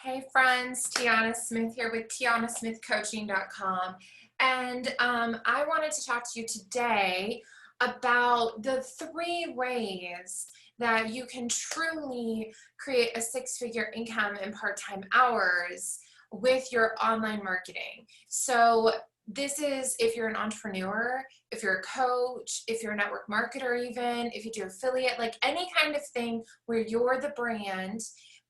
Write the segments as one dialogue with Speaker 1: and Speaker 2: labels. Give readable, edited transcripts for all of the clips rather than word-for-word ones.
Speaker 1: Hey friends, Tiana Smith here with tianasmithcoaching.com, and I wanted to talk to you today about the 3 ways that you can truly create a 6-figure income in part-time hours with your online marketing. So this is if you're an entrepreneur, if you're a coach, if you're a network marketer, even if you do affiliate, like any kind of thing where you're the brand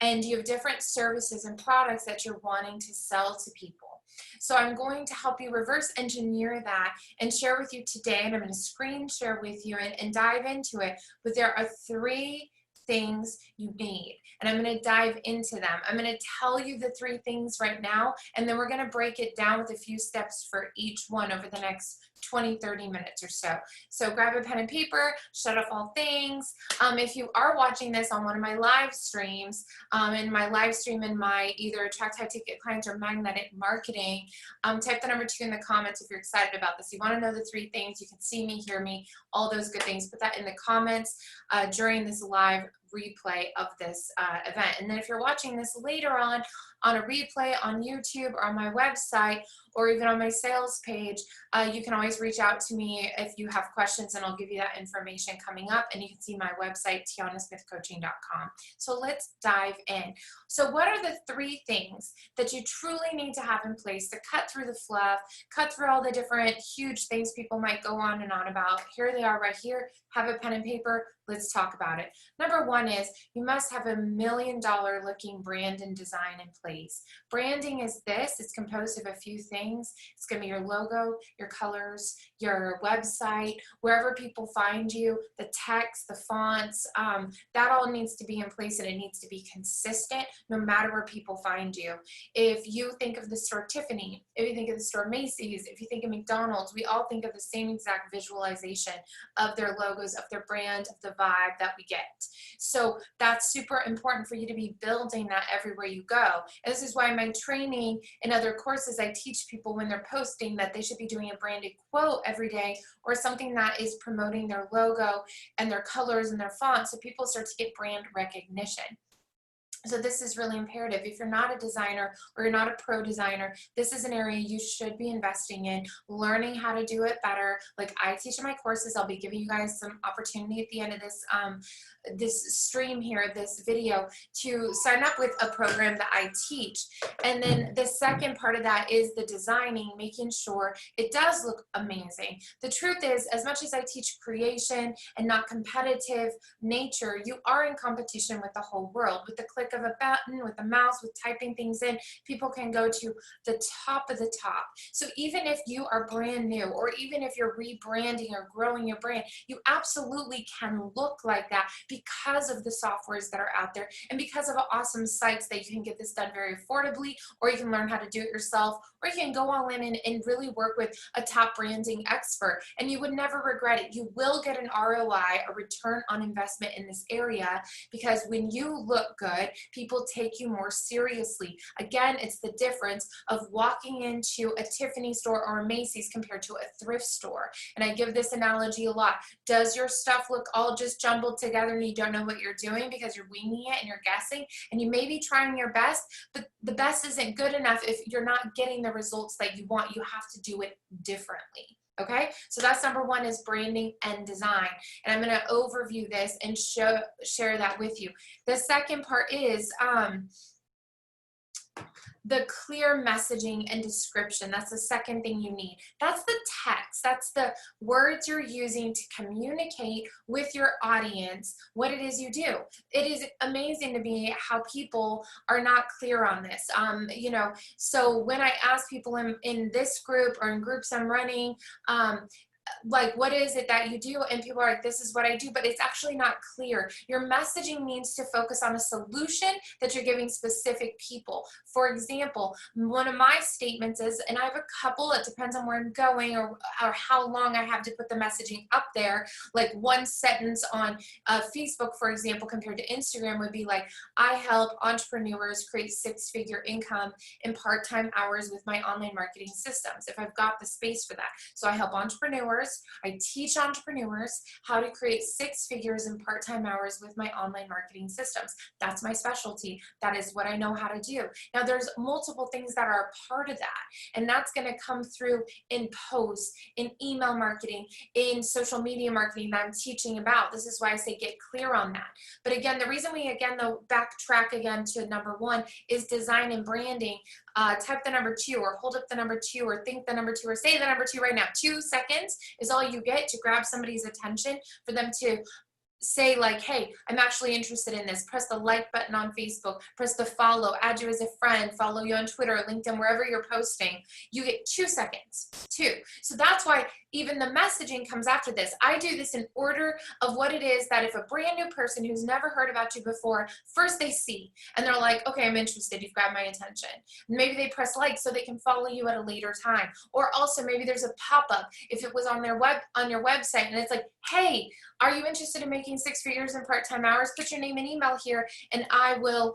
Speaker 1: and you have different services and products that you're wanting to sell to people. So I'm going to help you reverse engineer that and share with you today, and I'm going to screen share with you and dive into it. But there are 3 things you need, and I'm going to dive into them. I'm going to tell you the 3 things right now, and then we're going to break it down with a few steps for each one over the next 20-30 minutes or so. So grab a pen and paper, shut off all things. If you are watching this on one of my live streams, in my live stream in my either Attract High Ticket Clients or Magnetic Marketing, type the number 2 in the comments if you're excited about this. You want to know the 3 things. You can see me, hear me, all those good things. Put that in the comments during this live replay of this event. And then if you're watching this later on a replay on YouTube or on my website or even on my sales page, you can always reach out to me if you have questions, and I'll give you that information coming up. And you can see my website, tianasmithcoaching.com. So let's dive in. So what are the 3 things that you truly need to have in place to cut through the fluff, cut through all the different huge things people might go on and on about? Here they are right here. Have a pen and paper. Let's talk about it. Number 1 is you must have a $1 million looking brand and design in place. Branding is this. It's composed of a few things. It's going to be your logo, your colors, your website, wherever people find you, the text, the fonts, that all needs to be in place, and it needs to be consistent no matter where people find you. If you think of the store Tiffany, if you think of the store Macy's, if you think of McDonald's, we all think of the same exact visualization of their logos, of their brand, of the vibe that we get. So that's super important for you to be building that everywhere you go. And this is why in my training and other courses, I teach people when they're posting that they should be doing a branded quote every day, or something that is promoting their logo and their colors and their fonts, so people start to get brand recognition. So this is really imperative. If you're not a designer or you're not a pro designer, this is an area you should be investing in, learning how to do it better. Like I teach in my courses, I'll be giving you guys some opportunity at the end of this this stream here, this video, to sign up with a program that I teach. And then the second part of that is the designing, making sure it does look amazing. The truth is, as much as I teach creation and not competitive nature, you are in competition with the whole world. With the click of a button, with a mouse, with typing things in, people can go to the top of the top. So even if you are brand new, or even if you're rebranding or growing your brand, you absolutely can look like that because of the softwares that are out there, and because of awesome sites that you can get this done very affordably, or you can learn how to do it yourself, or you can go all in and really work with a top branding expert, and you would never regret it. You will get an ROI, a return on investment in this area, because when you look good, people take you more seriously. Again, it's the difference of walking into a Tiffany store or a Macy's compared to a thrift store. And I give this analogy a lot. Does your stuff look all just jumbled together and you don't know what you're doing because you're winging it and you're guessing, and you may be trying your best, but the best isn't good enough if you're not getting the results that you want? You have to do it differently. Okay, so that's number 1, is branding and design. And I'm going to overview this and share that with you. The second part is the clear messaging and description. That's the second thing you need. That's the text. That's the words you're using to communicate with your audience what it is you do. It is amazing to me how people are not clear on this. You know, so when I ask people in this group or in groups I'm running, like, what is it that you do? And people are like, this is what I do, but it's actually not clear. Your messaging needs to focus on a solution that you're giving specific people. For example, one of my statements is, and I have a couple, it depends on where I'm going or how long I have to put the messaging up there. Like one sentence on Facebook, for example, compared to Instagram would be like, I help entrepreneurs create 6-figure income in part-time hours with my online marketing systems, if I've got the space for that. So I help entrepreneurs entrepreneurs, I teach entrepreneurs how to create 6 figures in part-time hours with my online marketing systems. That's my specialty. That is what I know how to do. Now, there's multiple things that are a part of that, and that's going to come through in posts, in email marketing, in social media marketing that I'm teaching about. This is why I say get clear on that. But again, the reason we though backtrack again to number 1 is design and branding. Type the number 2 or hold up the number 2 or think the number 2 or say the number 2 right now. 2 seconds is all you get to grab somebody's attention for them to say like, hey, I'm actually interested in this. Press the like button on Facebook, press the follow, add you as a friend, follow you on Twitter, LinkedIn, wherever you're posting. You get 2 seconds, 2. So that's why even the messaging comes after this. I do this in order of what it is that if a brand new person who's never heard about you before, first they see and they're like, okay, I'm interested, you've grabbed my attention. Maybe they press like so they can follow you at a later time. Or also maybe there's a pop-up if it was on their your website and it's like, hey, are you interested in making 6 figures in part-time hours? Put your name and email here and I will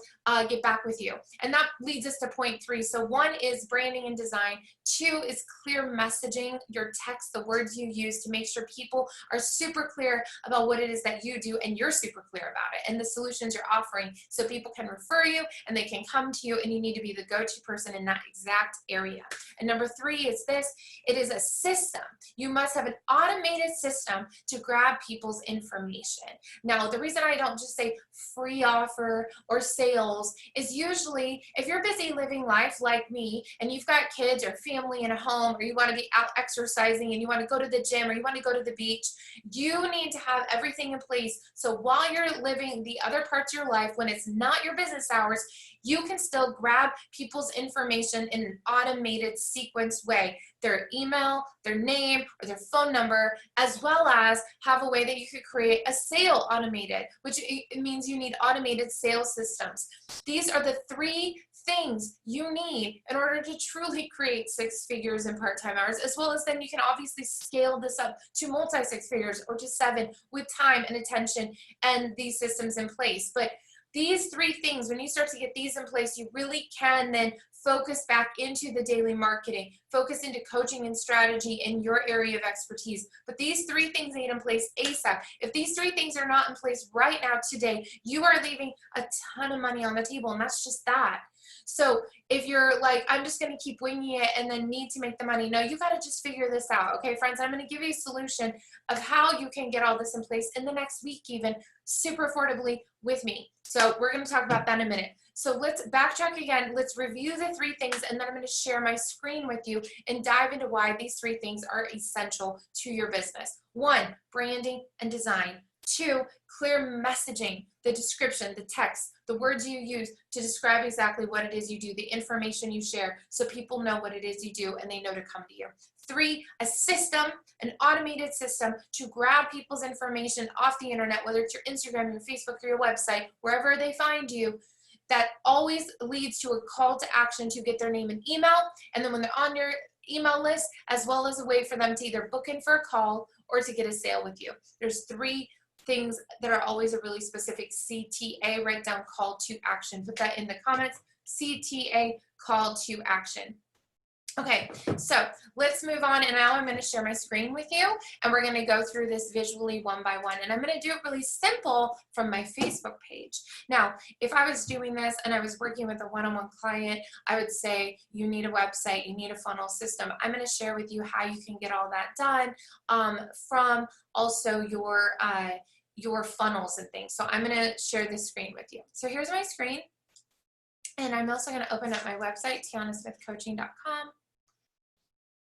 Speaker 1: get back with you. And that leads us to point 3. So 1 is branding and design. 2 is clear messaging, your text, the words you use to make sure people are super clear about what it is that you do and you're super clear about it and the solutions you're offering so people can refer you and they can come to you, and you need to be the go-to person in that exact area. And number 3 is this. It is a system. You must have an automated system to grab people's information. Now, the reason I don't just say free offer or sales is usually if you're busy living life like me and you've got kids or family in a home, or you want to be out exercising and you want to go to the gym or you want to go to the beach, you need to have everything in place so while you're living the other parts of your life, when it's not your business hours, you can still grab people's information in an automated sequence way. Their email, their name, or their phone number, as well as have a way that you could create a sale automated, which means you need automated sales systems. These are the 3 things you need in order to truly create 6 figures in part-time hours, as well as then you can obviously scale this up to multi-6 figures or to 7 with time and attention and these systems in place. But these 3 things, when you start to get these in place, you really can then focus back into the daily marketing, focus into coaching and strategy in your area of expertise. But these 3 things need in place ASAP. If these 3 things are not in place right now today, you are leaving a ton of money on the table, and that's just that. So if you're like, I'm just going to keep winging it and then need to make the money, no, you got to just figure this out. Okay, friends, I'm going to give you a solution of how you can get all this in place in the next week, even super affordably with me. So we're going to talk about that in a minute. So let's backtrack again. Let's review the 3 things, and then I'm going to share my screen with you and dive into why these 3 things are essential to your business. 1, branding and design. 2, clear messaging, the description, the text, the words you use to describe exactly what it is you do, the information you share, so people know what it is you do and they know to come to you. 3, a system, an automated system to grab people's information off the internet, whether it's your Instagram, your Facebook, or your website, wherever they find you, that always leads to a call to action to get their name and email, and then when they're on your email list, as well as a way for them to either book in for a call or to get a sale with you. There's 3 things that are always a really specific CTA. Write down call to action. Put that in the comments. CTA, call to action. Okay, so let's move on, and now I'm going to share my screen with you, and we're going to go through this visually one by one, and I'm going to do it really simple from my Facebook page. Now, if I was doing this and I was working with a one-on-one client, I would say you need a website, you need a funnel system. I'm going to share with you how you can get all that done from also your funnels and things. So I'm going to share this screen with you. So here's my screen, and I'm also going to open up my website, tianasmithcoaching.com.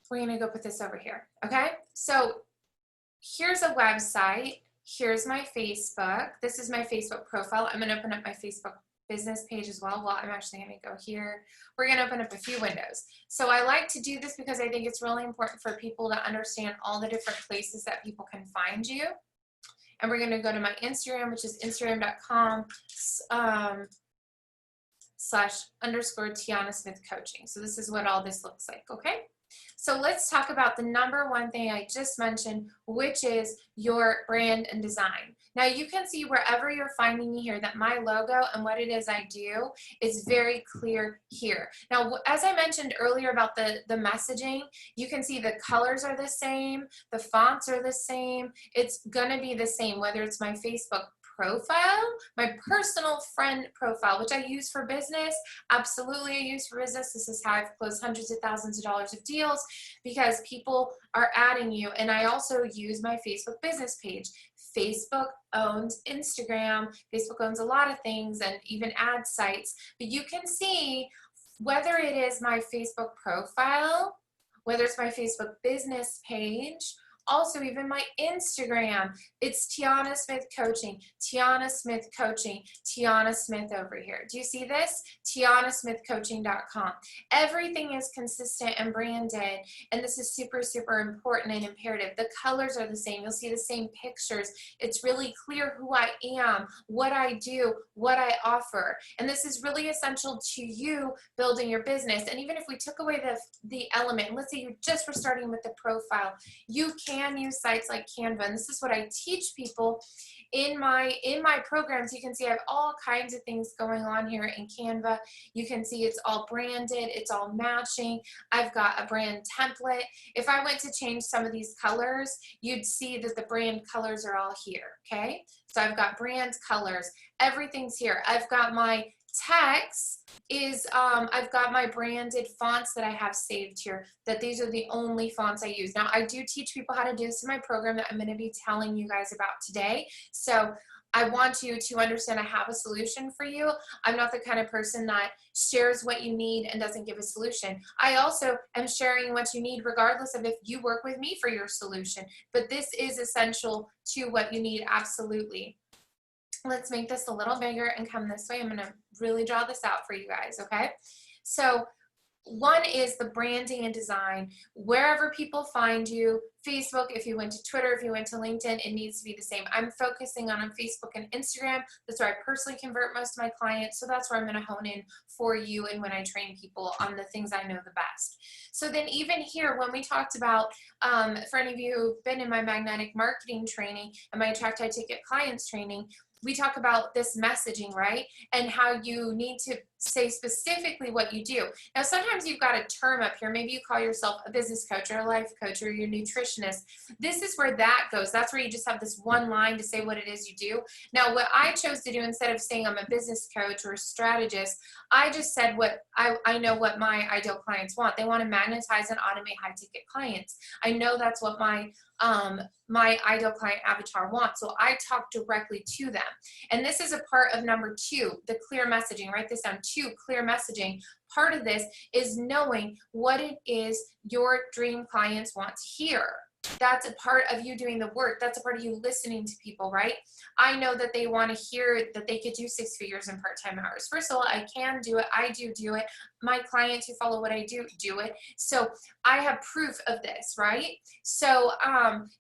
Speaker 1: We're going to go put this over here, okay? So here's a website. Here's my Facebook. This is my Facebook profile. I'm going to open up my Facebook business page as well. Well, I'm actually going to go here. We're going to open up a few windows. So I like to do this because I think it's really important for people to understand all the different places that people can find you. And we're going to go to my Instagram, which is instagram.com /_Tiana Smith Coaching. So this is what all this looks like, okay? So let's talk about the number one thing I just mentioned, which is your brand and design. Now you can see wherever you're finding me here that my logo and what it is I do is very clear here. Now, as I mentioned earlier about the messaging, you can see the colors are the same, the fonts are the same. It's gonna be the same, whether it's my Facebook profile, my personal friend profile, which I use for business. Absolutely, I use for business. This is how I've closed hundreds of thousands of dollars of deals because people are adding you. And I also use my Facebook business page. Facebook owns Instagram. Facebook owns a lot of things and even ad sites. But you can see whether it is my Facebook profile, whether it's my Facebook business page, also even my Instagram, it's Tiana Smith Coaching, Tiana Smith Coaching, Tiana Smith over here. Do you see this? TianaSmithCoaching.com. Everything is consistent and branded, and this is super, super important and imperative. The colors are the same. You'll see the same pictures. It's really clear who I am, what I do, what I offer, and this is really essential to you building your business. And even if we took away the element, let's say you just were starting with the profile, you can use sites like Canva, and this is what I teach people in my programs. You can see I have all kinds of things going on here in Canva. You can see it's all branded, it's all matching. I've got a brand template. If I went to change some of these colors, you'd see that the brand colors are all here, okay? So I've got brand colors, everything's here. I've got my text is I've got my branded fonts that I have saved here, that these are the only fonts I use. Now I do teach people how to do this in my program that I'm going to be telling you guys about today. So I want you to understand I have a solution for you. I'm not the kind of person that shares what you need and doesn't give a solution. I also am sharing what you need regardless of if you work with me for your solution, but this is essential to what you need, absolutely. Let's make this a little bigger and come this way. I'm going to really draw this out for you guys, okay? So one is the branding and design. Wherever people find you, Facebook, if you went to Twitter, if you went to LinkedIn, it needs to be the same. I'm focusing on Facebook and Instagram. That's where I personally convert most of my clients. So that's where I'm going to hone in for you and when I train people on the things I know the best. So then even here, when we talked about, for any of you who've been in my magnetic marketing training and my Attract High Ticket Clients training, we talk about this messaging, right? And how you need to say specifically what you do. Now, sometimes you've got a term up here. Maybe you call yourself a business coach or a life coach or you're a nutritionist. This is where that goes. That's where you just have this one line to say what it is you do. Now, what I chose to do, instead of saying I'm a business coach or a strategist, I just said what I know what my ideal clients want. They want to magnetize and automate high ticket clients. I know that's what my ideal client avatar wants. So I talk directly to them. And this is a part of number 2, the clear messaging. Write this down. 2, clear messaging. Part of this is knowing what it is your dream clients want to hear. That's a part of you doing the work. That's a part of you listening to people, right? I know that they want to hear that they could do 6 figures in part-time hours. First of all, I can do it. I do it. My clients who follow what I do it. So I have proof of this, right? So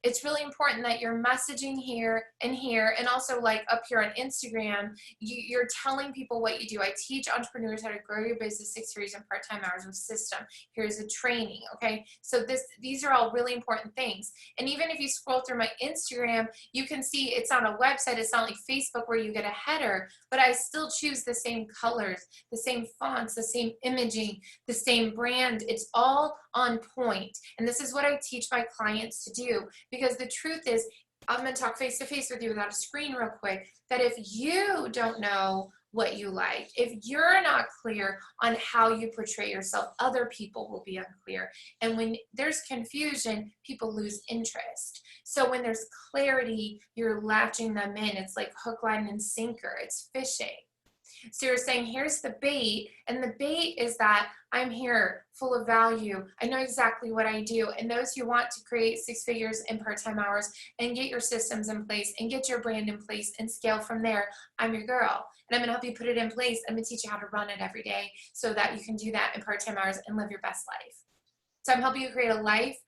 Speaker 1: it's really important that you're messaging here, and also like up here on Instagram, you're telling people what you do. I teach entrepreneurs how to grow your business 6 figures in part-time hours with system. Here's a training, okay? So these are all really important things. And even if you scroll through my Instagram, you can see it's on a website. It's not like Facebook where you get a header, but I still choose the same colors, the same fonts, the same imaging, the same brand. It's all on point. And this is what I teach my clients to do, because the truth is, I'm going to talk face to face with you without a screen real quick, that if you don't know what you like, if you're not clear on how you portray yourself, other people will be unclear. And when there's confusion, people lose interest. So when there's clarity, you're latching them in. It's like hook, line, and sinker. It's fishing. So you're saying, here's the bait, and the bait is that I'm here, full of value. I know exactly what I do. And those who want to create 6 figures in part-time hours and get your systems in place and get your brand in place and scale from there, I'm your girl. And I'm going to help you put it in place. I'm going to teach you how to run it every day so that you can do that in part-time hours and live your best life. So I'm helping you create a life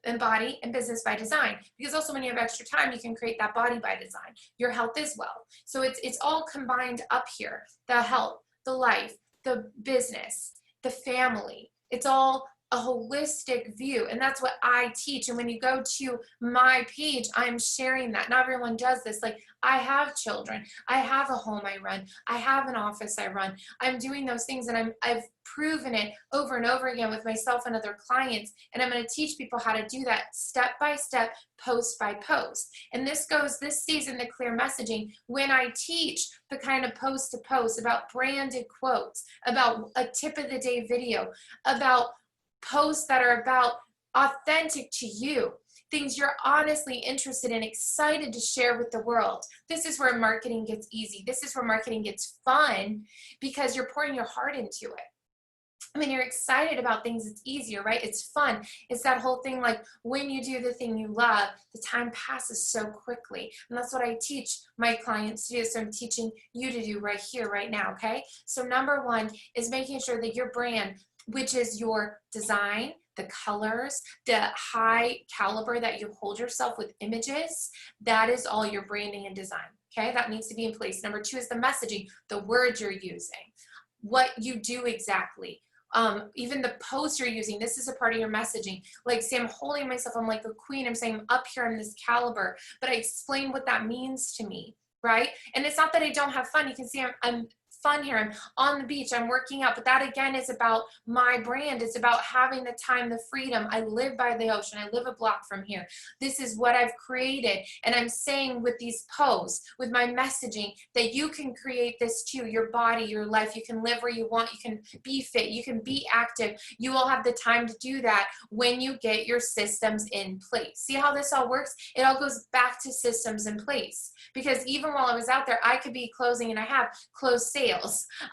Speaker 1: and body and business by design, because also when you have extra time, you can create that body by design, your health as well. So it's all combined up here: the health, the life, the business, the family. It's all a holistic view, and that's what I teach. And when you go to my page, I'm sharing that. Not everyone does this. Like, I have children, I have a home I run, I have an office I run. I'm doing those things, and I've proven it over and over again with myself and other clients, and I'm going to teach people how to do that step by step, post by post. And this goes this season, the clear messaging, when I teach the kind of post to post about branded quotes, about a tip of the day video, about posts that are about authentic to you, things you're honestly interested in, excited to share with the world. This is where marketing gets easy. This is where marketing gets fun, because you're pouring your heart into it. When you're excited about things, it's easier, right? It's fun. It's that whole thing, like when you do the thing you love, the time passes so quickly. And that's what I teach my clients to do. So I'm teaching you to do right here, right now, okay? So number one is making sure that your brand, which is your design, the colors, the high caliber that you hold yourself with images, that is all your branding and design, okay? That needs to be in place. Number two is the messaging, the words you're using, what you do exactly. Even the posts you're using, this is a part of your messaging. Like, say I'm holding myself, I'm like a queen, I'm saying I'm up here in this caliber, but I explain what that means to me, right? And it's not that I don't have fun. You can see I'm fun here. I'm on the beach, I'm working out, but that again is about my brand. It's about having the time, the freedom. I live by the ocean. I live a block from here. This is what I've created. And I'm saying with these posts, with my messaging, that you can create this too, your body, your life. You can live where you want. You can be fit. You can be active. You will have the time to do that when you get your systems in place. See how this all works? It all goes back to systems in place. Because even while I was out there, I could be closing, and I have closed sales.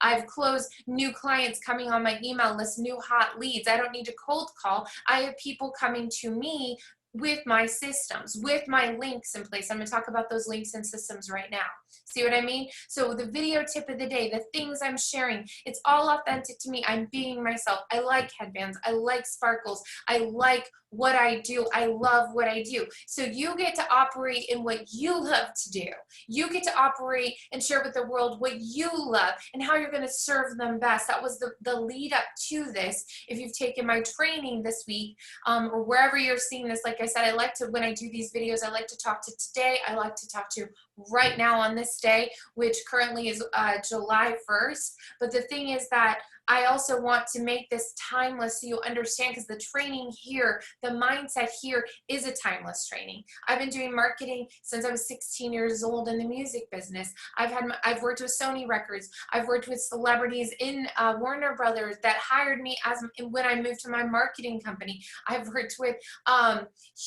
Speaker 1: I've closed new clients coming on my email list, new hot leads. I don't need to cold call. I have people coming to me with my systems, with my links in place. I'm going to talk about those links and systems right now. See what I mean? So the video tip of the day, the things I'm sharing, it's all authentic to me. I'm being myself. I like headbands. I like sparkles. I like what I do. I love what I do. So you get to operate in what you love to do. You get to operate and share with the world what you love and how you're going to serve them best. That was the lead up to this. If you've taken my training this week, or wherever you're seeing this, like I said, I like to, when I do these videos, I like to talk to today. I like to talk to right now on this day, which currently is July 1st. But the thing is that I also want to make this timeless so you understand, because the training here, the mindset here is a timeless training. I've been doing marketing since I was 16 years old in the music business. I've worked with Sony Records. I've worked with celebrities in Warner Brothers that hired me when I moved to my marketing company. I've worked with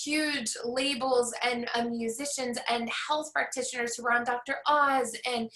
Speaker 1: huge labels and musicians and health practitioners who were on Dr. Oz, and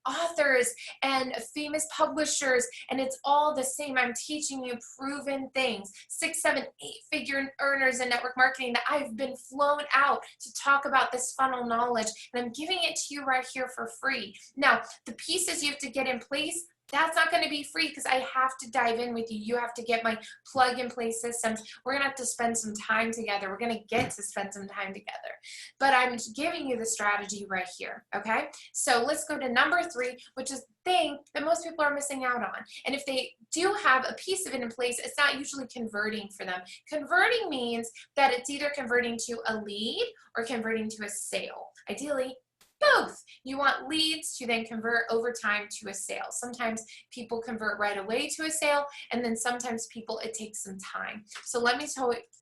Speaker 1: authors and famous publishers. And it's all the same. I'm teaching you proven things, 6, 7, 8-figure earners in network marketing that I've been flown out to talk about this funnel knowledge. And I'm giving it to you right here for free. Now, the pieces you have to get in place, that's not going to be free, because I have to dive in with you. You have to get my plug and play systems. We're going to have to spend some time together. We're going to get to spend some time together. But I'm giving you the strategy right here, okay? So let's go to number 3, which is the thing that most people are missing out on. And if they do have a piece of it in place, it's not usually converting for them. Converting means that it's either converting to a lead or converting to a sale. Ideally, both. You want leads to then convert over time to a sale. Sometimes people convert right away to a sale, and then sometimes people, it takes some time. So let me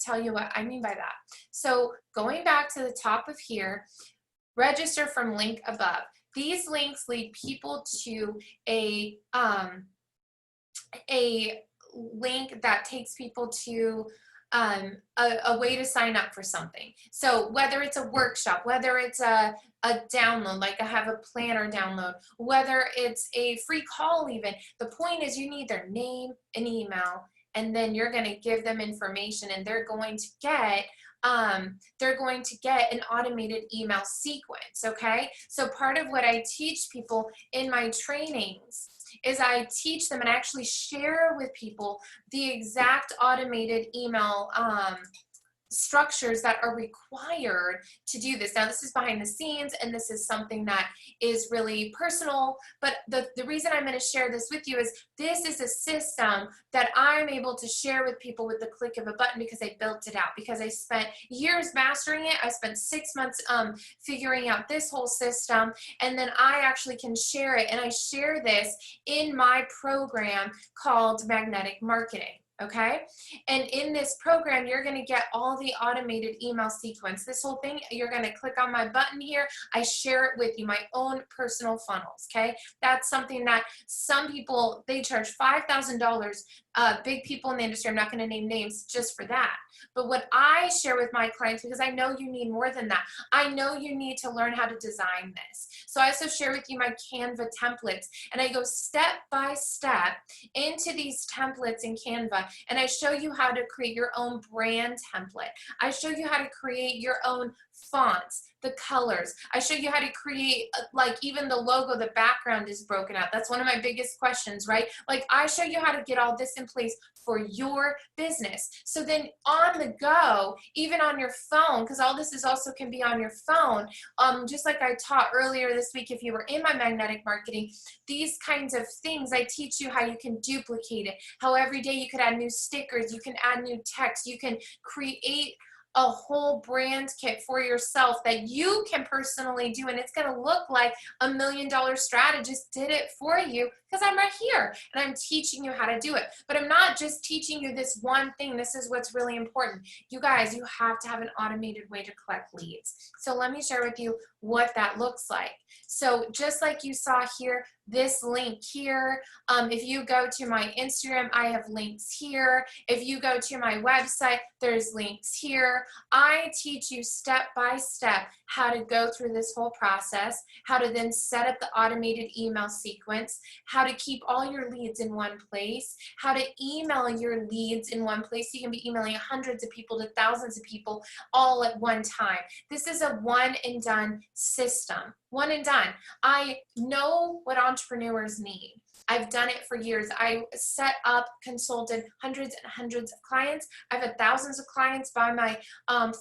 Speaker 1: tell you what I mean by that. So going back to the top of here, register from link above. These links lead people to a link that takes people to a way to sign up for something. So whether it's a workshop, whether it's a download, like I have a planner download, whether it's a free call even, the point is you need their name and email, and then you're going to give them information, and they're going to get an automated email sequence, okay? So part of what I teach people in my trainings is I teach them and actually share with people the exact automated email structures that are required to do this. Now, this is behind the scenes, and this is something that is really personal, but the reason I'm going to share this with you is this is a system that I'm able to share with people with the click of a button because I built it out, because I spent years mastering it. I spent 6 months figuring out this whole system, and then I actually can share it, and I share this in my program called Magnetic Marketing. Okay, and in this program, you're going to get all the automated email sequence. This whole thing, you're going to click on my button here. I share it with you, my own personal funnels. Okay, that's something that some people, they charge $5,000. Big people in the industry, I'm not going to name names, just for that. But what I share with my clients, because I know you need more than that, I know you need to learn how to design this. So I also share with you my Canva templates, and I go step by step into these templates in Canva, and I show you how to create your own brand template. I show you how to create your own fonts, the colors. I show you how to create, like, even the logo, the background is broken out. That's one of my biggest questions, right? Like, I show you how to get all this in place for your business. So then on the go, even on your phone, because all this is also can be on your phone, just like I taught earlier this week, if you were in my magnetic marketing, these kinds of things, I teach you how you can duplicate it, how every day you could add new stickers, you can add new text, you can create a whole brand kit for yourself that you can personally do, and it's going to look like $1 million strategist did it for you, because I'm right here and I'm teaching you how to do it. But I'm not just teaching you this one thing. This is what's really important. You guys, you have to have an automated way to collect leads. So let me share with you what that looks like. So just like you saw here, this link here, if you go to my Instagram, I have links here. If you go to my website, there's links here. I teach you step by step how to go through this whole process, how to then set up the automated email sequence, how to keep all your leads in one place, how to email your leads in one place. So you can be emailing hundreds of people to thousands of people all at one time. This is a one and done system. One and done. I know what entrepreneurs need. I've done it for years. I set up, consulted hundreds and hundreds of clients. I've had thousands of clients buy my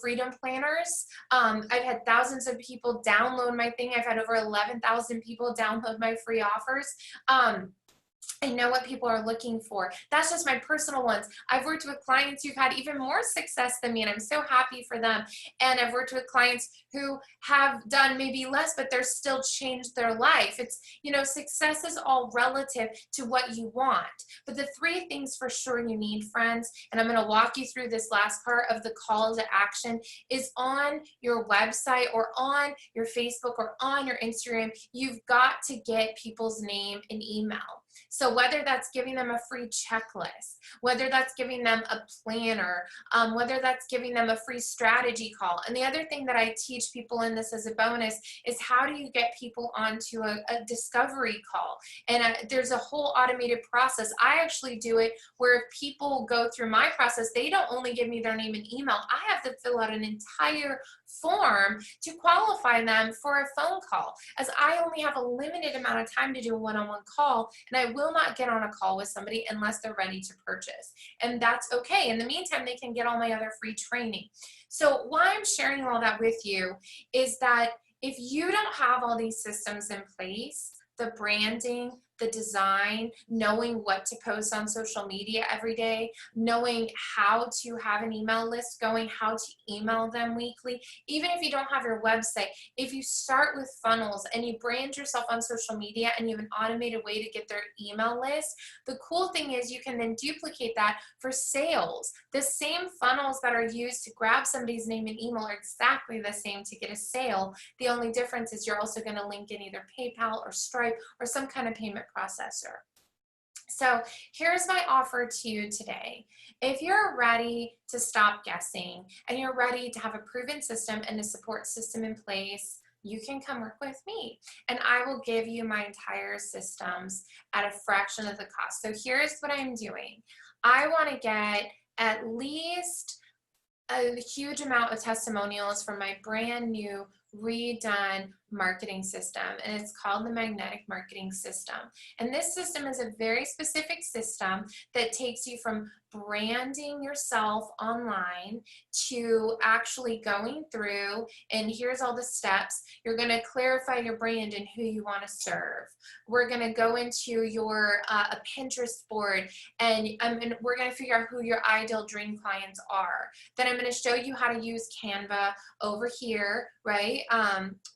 Speaker 1: freedom planners. I've had thousands of people download my thing. I've had over 11,000 people download my free offers. I know what people are looking for. That's just my personal ones. I've worked with clients who've had even more success than me, and I'm so happy for them. And I've worked with clients who have done maybe less, but they're still changed their life. It's, success is all relative to what you want. But the three things for sure you need, friends, and I'm going to walk you through this last part of the call to action, is on your website or on your Facebook or on your Instagram, you've got to get people's name and email. So whether that's giving them a free checklist, whether that's giving them a planner, whether that's giving them a free strategy call. And the other thing that I teach people in this as a bonus is how do you get people onto a discovery call? And there's a whole automated process. I actually do it where if people go through my process, they don't only give me their name and email. I have to fill out an entire form to qualify them for a phone call, as I only have a limited amount of time to do a one-on-one call, and I will not get on a call with somebody unless they're ready to purchase. And that's okay. In the meantime, they can get all my other free training. So why I'm sharing all that with you is that if you don't have all these systems in place, the branding, the design, knowing what to post on social media every day, knowing how to have an email list going, how to email them weekly, even if you don't have your website, if you start with funnels and you brand yourself on social media and you have an automated way to get their email list, the cool thing is you can then duplicate that for sales. The same funnels that are used to grab somebody's name and email are exactly the same to get a sale. The only difference is you're also going to link in either PayPal or Stripe or some kind of payment processor. So here's my offer to you today. If you're ready to stop guessing and you're ready to have a proven system and a support system in place, you can come work with me and I will give you my entire systems at a fraction of the cost. So here's what I'm doing. I want to get at least a huge amount of testimonials from my brand new redone marketing system, and it's called the magnetic marketing system. And this system is a very specific system that takes you from branding yourself online to actually going through, and here's all the steps. You're going to clarify your brand and who you want to serve. We're going to go into your a Pinterest board, and we're going to figure out who your ideal dream clients are. Then I'm going to show you how to use Canva over here, right?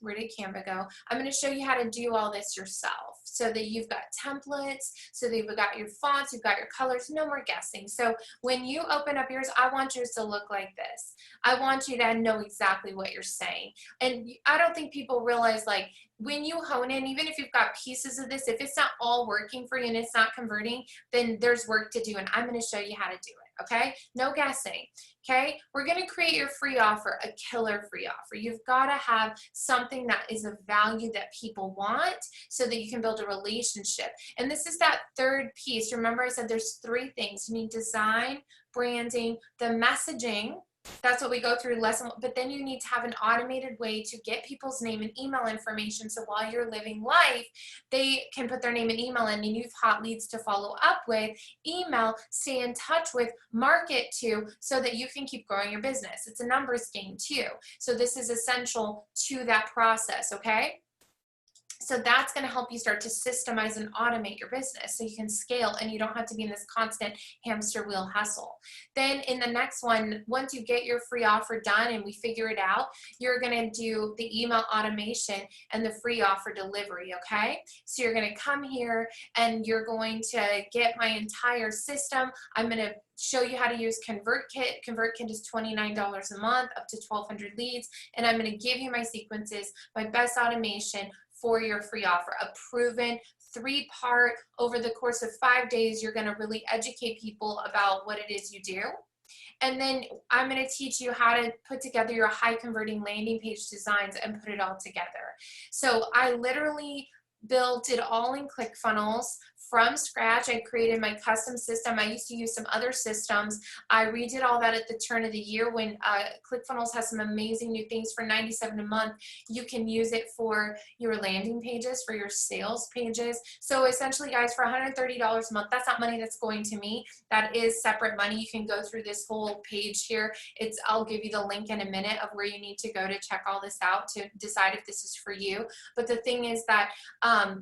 Speaker 1: Where did Canva go? I'm going to show you how to do all this yourself so that you've got templates, so that you've got your fonts, you've got your colors, no more guessing. So when you open up yours, I want yours to look like this. I want you to know exactly what you're saying. And I don't think people realize, like, when you hone in, even if you've got pieces of this, if it's not all working for you and it's not converting, then there's work to do, and I'm going to show you how to do it, okay? No guessing, okay? We're going to create your free offer, a killer free offer. You've got to have something that is of value that people want so that you can build a relationship. And this is that third piece. Remember I said there's three things. You need design, branding, the messaging. That's what we go through lesson, but then you need to have an automated way to get people's name and email information, so while you're living life, they can put their name and email in, and you've hot leads to follow up with, email, stay in touch with, market to, so that you can keep growing your business. It's a numbers game too. So this is essential to that process, okay? So that's going to help you start to systemize and automate your business so you can scale and you don't have to be in this constant hamster wheel hustle. Then in the next one, once you get your free offer done and we figure it out, you're going to do the email automation and the free offer delivery, okay? So you're going to come here and you're going to get my entire system. I'm going to show you how to use ConvertKit. ConvertKit is $29 a month, up to 1,200 leads, and I'm going to give you my sequences, my best automation for your free offer, a proven 3-part, over the course of 5 days, you're going to really educate people about what it is you do. And then I'm going to teach you how to put together your high converting landing page designs and put it all together. So I literally built it all in ClickFunnels from scratch. I created my custom system. I used to use some other systems. I redid all that at the turn of the year when ClickFunnels has some amazing new things for $97 a month. You can use it for your landing pages, for your sales pages. So essentially, guys, for $130 a month, that's not money that's going to me. That is separate money. You can go through this whole page here. I'll give you the link in a minute of where you need to go to check all this out to decide if this is for you. But the thing is that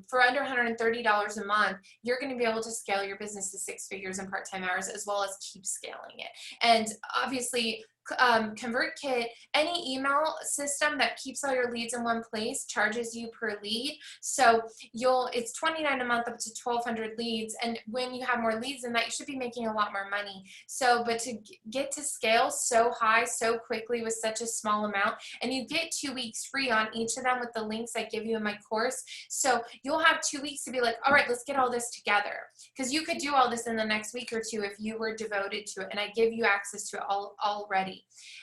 Speaker 1: for under $130 a month, you're going to be able to scale your business to 6 figures in part-time hours, as well as keep scaling it. And obviously, ConvertKit, any email system that keeps all your leads in one place charges you per lead. So it's $29 a month up to 1,200 leads. And when you have more leads than that, you should be making a lot more money. So, but to get to scale so high, so quickly with such a small amount, and you get 2 weeks free on each of them with the links I give you in my course. So you'll have 2 weeks to be like, all right, let's get all this together. Because you could do all this in the next week or two if you were devoted to it. And I give you access to it already.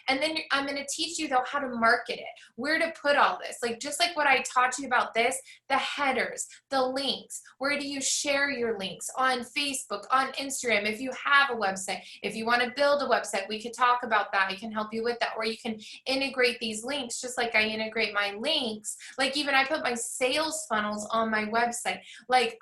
Speaker 1: And then I'm going to teach you, though, how to market it, where to put all this. Like, just like what I taught you about this, the headers, the links, where do you share your links on Facebook, on Instagram, if you have a website. If you want to build a website, we could talk about that. I can help you with that. Or you can integrate these links just like I integrate my links. Like, even I put my sales funnels on my website. Like,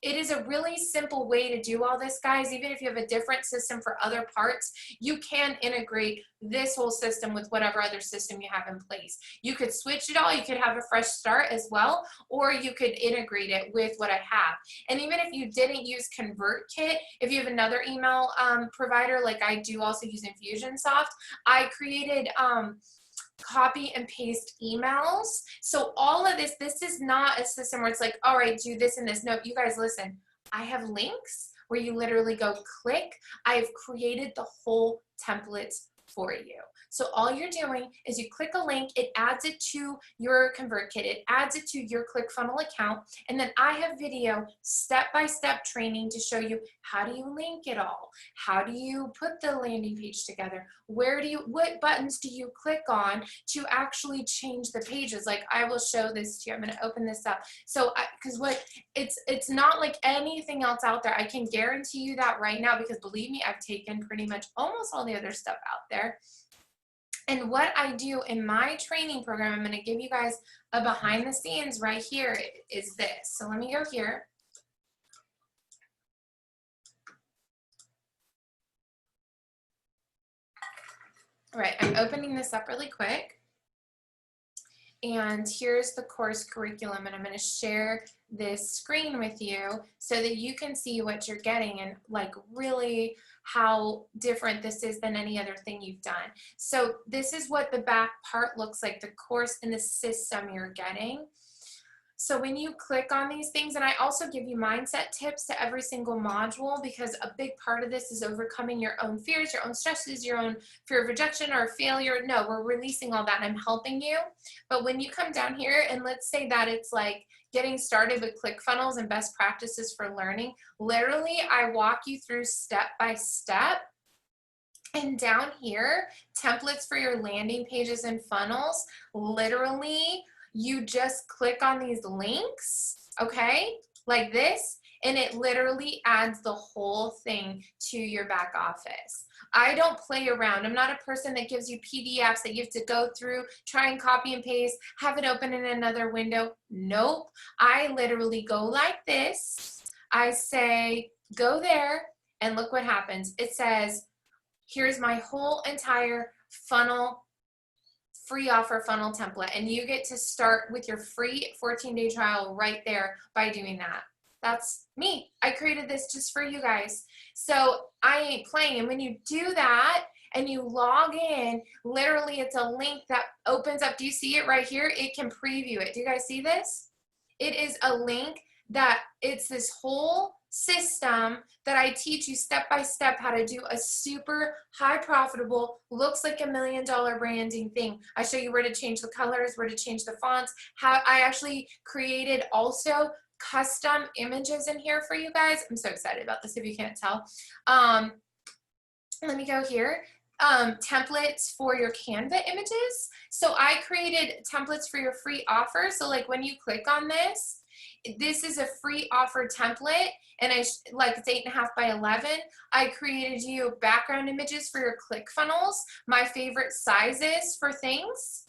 Speaker 1: it is a really simple way to do all this, guys. Even if you have a different system for other parts, you can integrate this whole system with whatever other system you have in place. You could switch it all. You could have a fresh start as well, or you could integrate it with what I have. And even if you didn't use ConvertKit, if you have another email provider, like I do also use Infusionsoft, I created copy and paste emails. So all of this is not a system where it's like, all right, do this and this. No, you guys listen. I have links where you literally go click. I've created the whole templates for you. So all you're doing is you click a link, it adds it to your ConvertKit, it adds it to your ClickFunnels account, and then I have video step-by-step training to show you how do you link it all, how do you put the landing page together, what buttons do you click on to actually change the pages. Like, I will show this to you. I'm going to open this up. So because it's not like anything else out there. I can guarantee you that right now, because believe me, I've taken pretty much almost all the other stuff out there. And what I do in my training program, I'm going to give you guys a behind the scenes right here, is this. So let me go here. All right, I'm opening this up really quick. And here's the course curriculum, and I'm going to share this screen with you so that you can see what you're getting and like really how different this is than any other thing you've done. So this is what the back part looks like, the course and the system you're getting. So when you click on these things, and I also give you mindset tips to every single module, because a big part of this is overcoming your own fears, your own stresses, your own fear of rejection or failure. No, we're releasing all that and I'm helping you. But when you come down here and let's say that it's like getting started with ClickFunnels and best practices for learning, literally I walk you through step by step. And down here, templates for your landing pages and funnels, literally you just click on these links, okay, like this, and it literally adds the whole thing to your back office. I don't play around. I'm not a person that gives you PDFs that you have to go through, try and copy and paste, have it open in another window. Nope. I literally go like this. I say, go there, and look what happens. It says, here's my whole entire funnel, free offer funnel template, and you get to start with your free 14-day trial right there by doing that. That's me. I created this just for you guys. So I ain't playing. And when you do that and you log in, literally it's a link that opens up. Do you see it right here? It can preview it. Do you guys see this? It is a link that it's this whole system that I teach you step by step how to do a super high profitable, looks like $1 million branding thing. I show you where to change the colors, where to change the fonts, how I actually created also custom images in here for you guys. I'm so excited about this if you can't tell. Let me go here. Templates for your Canva images. So I created templates for your free offer. So like when you click on this, this is a free offer template, and like it's 8.5 by 11. I created you background images for your ClickFunnels, my favorite sizes for things.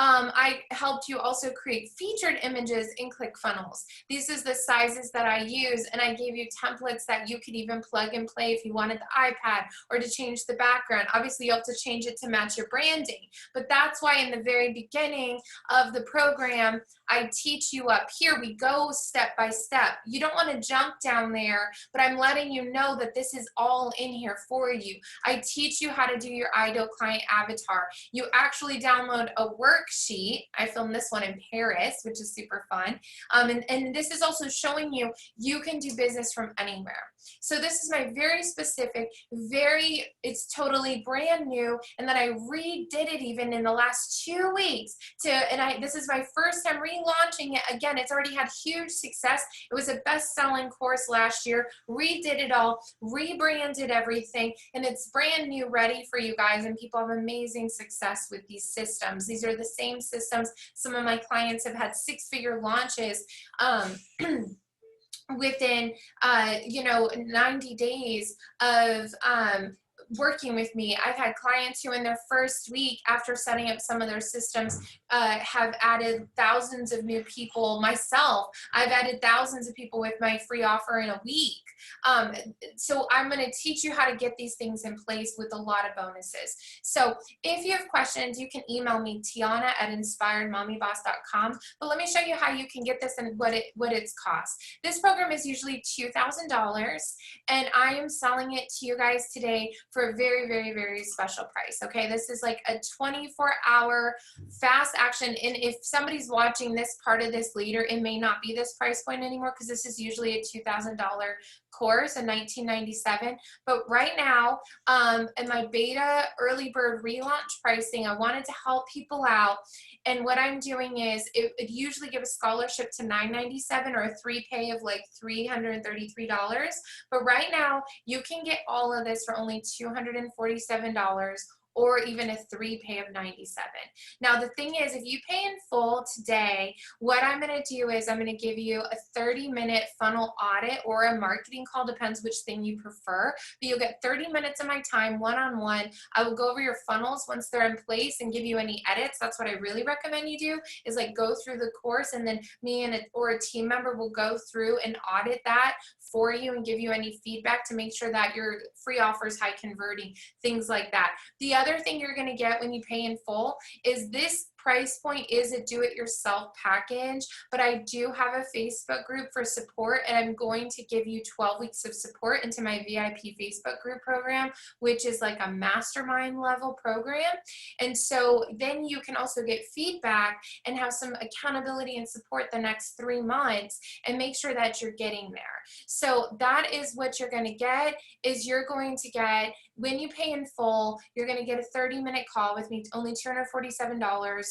Speaker 1: I helped you also create featured images in ClickFunnels. These is the sizes that I use, and I gave you templates that you could even plug and play if you wanted the iPad or to change the background. Obviously, you have to change it to match your branding, but that's why in the very beginning of the program, I teach you up here. We go step by step. You don't want to jump down there, but I'm letting you know that this is all in here for you. I teach you how to do your ideal client avatar. You actually download a worksheet. I filmed this one in Paris, which is super fun. And this is also showing you you can do business from anywhere. So this is my very specific, it's totally brand new, and then I redid it even in the last 2 weeks this is my first time relaunching it again. It's already had huge success. It was a best-selling course last year. Redid it all, rebranded everything, and it's brand new, ready for you guys, and people have amazing success with these systems. These are the same systems. Some of my clients have had 6-figure launches within 90 days of working with me. I've had clients who in their first week after setting up some of their systems have added thousands of new people. Myself, I've added thousands of people with my free offer in a week. So I'm going to teach you how to get these things in place with a lot of bonuses. So if you have questions, you can email me, Tiana@inspiredmommyboss.com. But let me show you how you can get this and what it's cost. This program is usually $2,000, and I am selling it to you guys today for a very, very, very special price. Okay, this is like a 24-hour fast action, and if somebody's watching this part of this later, it may not be this price point anymore because this is usually a $2,000 course in $1997. But right now, in my beta early bird relaunch pricing, I wanted to help people out. And what I'm doing is it usually give a scholarship to $997 or a 3-pay of like $333. But right now, you can get all of this for only $247, or even a 3 pay of 97. Now the thing is, if you pay in full today, what I'm going to do is I'm going to give you a 30-minute funnel audit or a marketing call, depends which thing you prefer, but you'll get 30 minutes of my time one-on-one. I will go over your funnels once they're in place and give you any edits. That's what I really recommend you do, is like go through the course, and then me and or a team member will go through and audit that for you and give you any feedback to make sure that your free offer is high converting, things like that. The other thing you're going to get when you pay in full is this price point is a do-it-yourself package, but I do have a Facebook group for support, and I'm going to give you 12 weeks of support into my VIP Facebook group program, which is like a mastermind level program. And so then you can also get feedback and have some accountability and support the next 3 months and make sure that you're getting there. So that is what you're going to get, is you're going to get, when you pay in full, you're going to get a 30-minute call with me, only $247.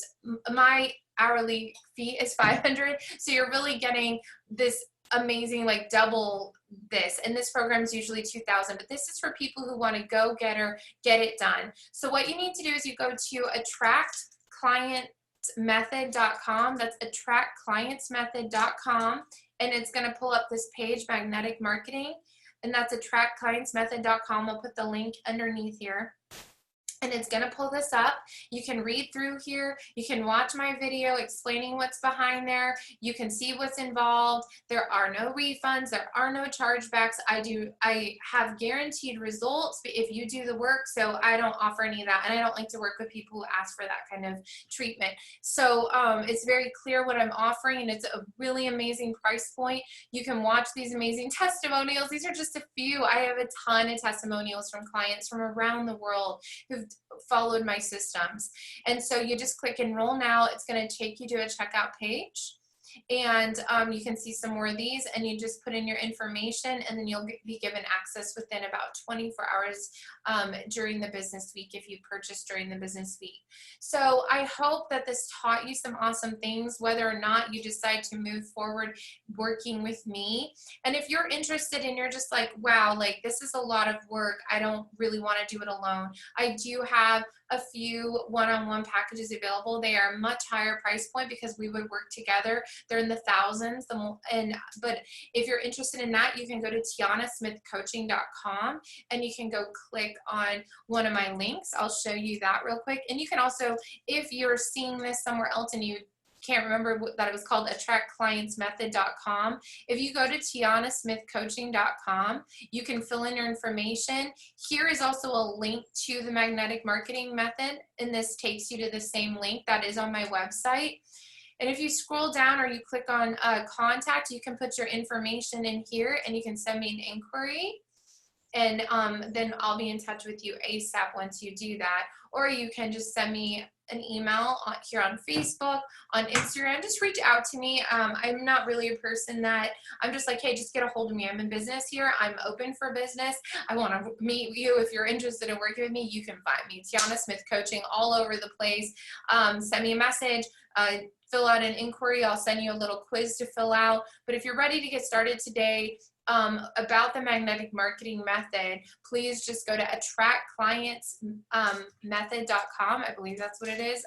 Speaker 1: My hourly fee is $500, so you're really getting this amazing, like double this, and this program is usually $2,000, but this is for people who want to go getter, get it done. So what you need to do is you go to attractclientsmethod.com. that's attractclientsmethod.com, and it's going to pull up this page, magnetic marketing, and that's attractclientsmethod.com. I'll put the link underneath here. And it's going to pull this up. You can read through here. You can watch my video explaining what's behind there. You can see what's involved. There are no refunds. There are no chargebacks. I have guaranteed results if you do the work, so I don't offer any of that. And I don't like to work with people who ask for that kind of treatment. So it's very clear what I'm offering, and it's a really amazing price point. You can watch these amazing testimonials. These are just a few. I have a ton of testimonials from clients from around the world who've followed my systems. And so you just click enroll now. It's going to take you to a checkout page, and you can see some more of these, and you just put in your information, and then you'll be given access within about 24 hours during the business week if you purchase during the business week. So I hope that this taught you some awesome things, whether or not you decide to move forward working with me. And if you're interested and you're just like, wow, like this is a lot of work, I don't really want to do it alone, I do have a few one-on-one packages available. They are much higher price point because we would work together. They're in the thousands. But if you're interested in that, you can go to tianasmithcoaching.com, and you can go click on one of my links. I'll show you that real quick. And you can also, if you're seeing this somewhere else and you can't remember that it was called attractclientsmethod.com. If you go to tianasmithcoaching.com, you can fill in your information. Here is also a link to the magnetic marketing method, and this takes you to the same link that is on my website. And if you scroll down or you click on contact, you can put your information in here, and you can send me an inquiry. And then I'll be in touch with you ASAP once you do that. Or you can just send me an email here on Facebook, on Instagram. Just reach out to me. I'm not really a person that I'm just like, hey, just get a hold of me. I'm in business here. I'm open for business. I want to meet you. If you're interested in working with me, you can find me. Tiana Smith Coaching all over the place. Send me a message. Fill out an inquiry. I'll send you a little quiz to fill out. But if you're ready to get started today, about the magnetic marketing method, please just go to attractclientsmethod.com. I believe that's what it is.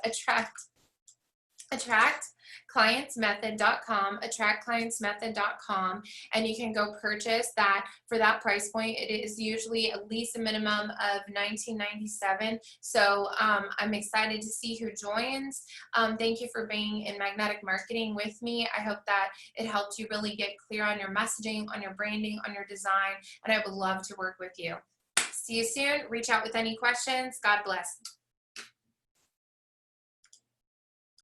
Speaker 1: Attractclientsmethod.com, attractclientsmethod.com, and you can go purchase that for that price point. It is usually at least a minimum of $19.97. So I'm excited to see who joins. Thank you for being in magnetic marketing with me. I hope that it helped you really get clear on your messaging, on your branding, on your design, and I would love to work with you. See you soon. Reach out with any questions. God bless.